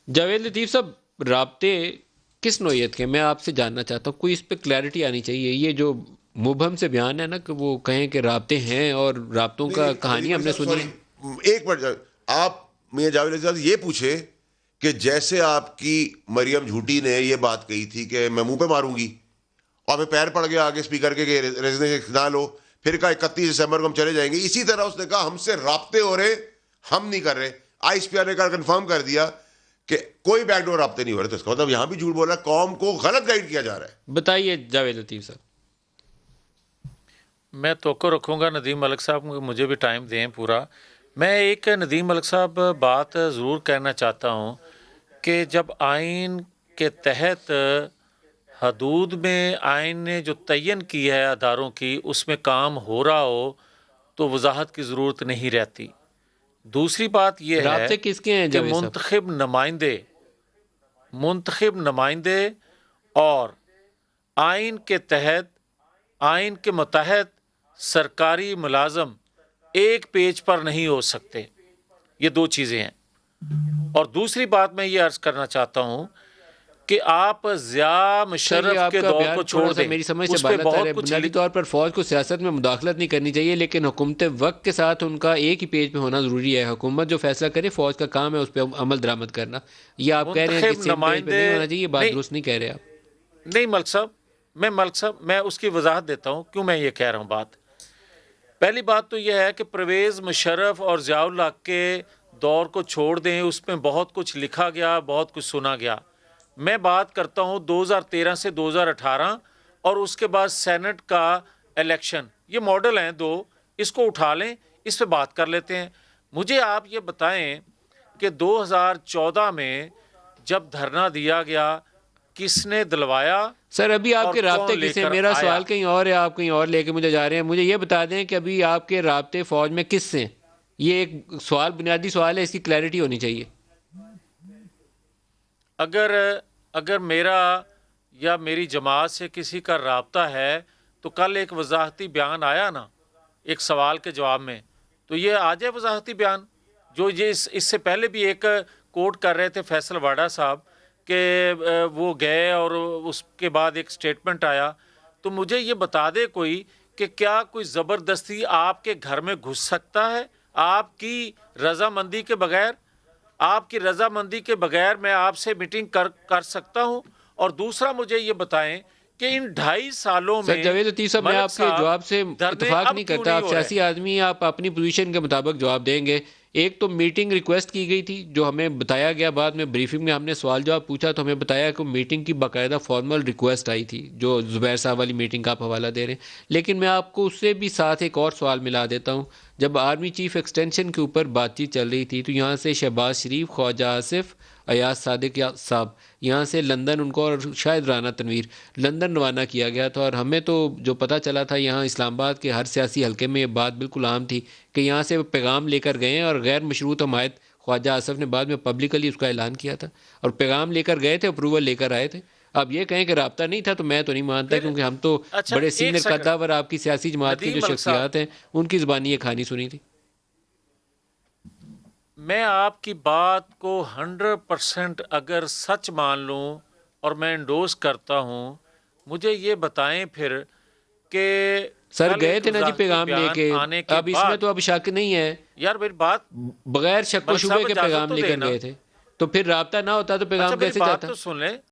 جاوید لطیف صاحب، رابطے کس نوعیت کے؟ میں آپ سے جاننا چاہتا ہوں، کوئی اس پہ کلیئرٹی آنی چاہیے. یہ جو مبہم سے بیان ہے نا کہ وہ کہیں کہ رابطے ہیں اور رابطوں کا نہیں کہانی ندیم ہم بھائی نے صاحب سنی ہے. سوری، ایک منٹ. آپ میاں جاوید علی صاحب یہ پوچھے کہ جیسے آپ کی مریم جھوٹی نے یہ بات کہی تھی کہ میں منہ پہ ماروں گی، اور میں پیر پڑ گیا آگے اسپیکر کے کہ ریزگنیشن نہ لو، پھر کہا 31 دسمبر کو ہم چلے جائیں گے. اسی طرح اس نے کہا ہم سے رابطے ہو رہے، ہم نہیں کر رہے. آئی ایس پی آر نے کہا کنفرم کر دیا کہ کوئی بیک ڈور رابطے نہیں ہو رہے. تو اس کا مطلب یہاں بھی جھوٹ بول رہا ہے، قوم کو غلط گائیڈ کیا جا رہا ہے. بتائیے جاوید لطیف صاحب. میں توقع رکھوں گا ندیم ملک صاحب مجھے بھی ٹائم دیں پورا. میں ایک ندیم ملک صاحب بات ضرور کہنا چاہتا ہوں کہ جب آئین کے تحت حدود میں آئین نے جو تعین کی ہے اداروں کی، اس میں کام ہو رہا ہو تو وضاحت کی ضرورت نہیں رہتی. دوسری بات یہ ہے رابطے کس کے ہیں کہ جاوید صاحب؟ منتخب نمائندے اور آئین کے تحت، آئین کے متحد سرکاری ملازم ایک پیج پر نہیں ہو سکتے. یہ دو چیزیں ہیں. اور دوسری بات میں یہ عرض کرنا چاہتا ہوں کہ آپ ضیاء سر، یہ مشرف آپ کے کا دور کو بیان چھوڑ تھوڑا سا دیں، میری سمجھ سے اس پہ بالا تر ہے. بہت کچھ بنیادی طور پر فوج کو سیاست میں مداخلت نہیں کرنی چاہیے، لیکن حکومت وقت کے ساتھ ان کا ایک ہی پیج پہ ہونا ضروری ہے. حکومت جو فیصلہ کرے، فوج کا کام ہے اس پہ عمل درآمد کرنا. یہ آپ کہہ رہے ہیں کہ منتخب سیم پیج پہ نمائندے نہیں ہونا چاہیے، یہ بات نہیں درست نہیں کہہ رہے آپ. نہیں ملک صاحب میں اس کی وضاحت دیتا ہوں کیوں میں یہ کہہ رہا ہوں. بات پہلی بات تو یہ ہے کہ پرویز مشرف اور ضیاء الحق کے دور کو چھوڑ دیں، اس میں بہت کچھ لکھا گیا، بہت کچھ سنا گیا. میں بات کرتا ہوں 2013 سے 2018 اور اس کے بعد سینٹ کا الیکشن. یہ ماڈل ہیں دو، اس کو اٹھا لیں، اس پہ بات کر لیتے ہیں. مجھے آپ یہ بتائیں کہ 2014 میں جب دھرنا دیا گیا کس نے دلوایا سر، ابھی آپ اور کے رابطے کون لے کس ہیں؟ کر میرا آیا؟ سوال کہیں اور ہے، آپ کہیں اور لے کے مجھے جا رہے ہیں. مجھے یہ بتا دیں کہ ابھی آپ کے رابطے فوج میں کس سے ہیں؟ یہ ایک سوال، بنیادی سوال ہے، اس کی کلیئرٹی ہونی چاہیے. اگر میرا یا میری جماعت سے کسی کا رابطہ ہے تو کل ایک وضاحتی بیان آیا نا ایک سوال کے جواب میں، تو یہ آ جائے وضاحتی بیان. جو یہ اس سے پہلے بھی ایک کوٹ کر رہے تھے فیصل واڈا صاحب کہ وہ گئے اور اس کے بعد ایک سٹیٹمنٹ آیا. تو مجھے یہ بتا دے کوئی کہ کیا کوئی زبردستی آپ کے گھر میں گھس سکتا ہے آپ کی رضامندی کے بغیر؟ آپ کی رضامندی کے بغیر میں آپ سے میٹنگ کر سکتا ہوں؟ اور دوسرا مجھے یہ بتائیں کہ ان 2.5 سالوں سر میں جاوید لطیف صاحب، میں ملک آپ کے صاحب جواب سے دھرنے اتفاق اب نہیں کیوں کرتا. نہیں آپ ہو رہے؟ سیاسی آدمی ہیں، آپ اپنی پوزیشن کے مطابق جواب دیں گے. ایک تو میٹنگ ریکویسٹ کی گئی تھی جو ہمیں بتایا گیا، بعد میں بریفنگ میں ہم نے سوال جواب پوچھا تو ہمیں بتایا کہ میٹنگ کی باقاعدہ فارمل ریکویسٹ آئی تھی، جو زبیر صاحب والی میٹنگ کا آپ حوالہ دے رہے ہیں. لیکن میں آپ کو اس سے بھی ساتھ ایک اور سوال ملا دیتا ہوں. جب آرمی چیف ایکسٹینشن کے اوپر بات چیت چل رہی تھی تو یہاں سے شہباز شریف، خواجہ آصف، ایاز صادق صاحب، یہاں سے لندن ان کو، اور شاید رانا تنویر، لندن روانہ کیا گیا تھا. اور ہمیں تو جو پتہ چلا تھا یہاں اسلام آباد کے ہر سیاسی حلقے میں یہ بات بالکل عام تھی کہ یہاں سے پیغام لے کر گئے ہیں، اور غیر مشروط حمایت خواجہ آصف نے بعد میں پبلکلی اس کا اعلان کیا تھا، اور پیغام لے کر گئے تھے، اپروول لے کر آئے تھے. اب یہ کہیں کہ رابطہ نہیں تھا تو میں تو نہیں مانتا، پھر کیونکہ ہم تو اچھا بڑے ایک سینئر سیکنڈ قدر آپ کی سیاسی جماعت کی جو ندیم ملک صاحب، شخصیات ہیں ان کی زبانی یہ کہانی سنی تھی. میں آپ کی بات کو 100% اگر سچ مان لوں اور میں انڈوز کرتا ہوں، مجھے یہ بتائیں پھر کہ سر کل گئے ایک تھے نا جی وضاحتی پیغام لے بیان کے. آنے کے اب اس میں بعد، تو اب شک نہیں ہے، یار میری بات، بغیر شک و ملک شبے صاحب کے اجازت پیغام تو لے دیں کر نا. گئے تھے. تو پھر رابطہ نہ ہوتا تو اچھا پیغام میری کیسے بات جاتا؟ تو سن لیں.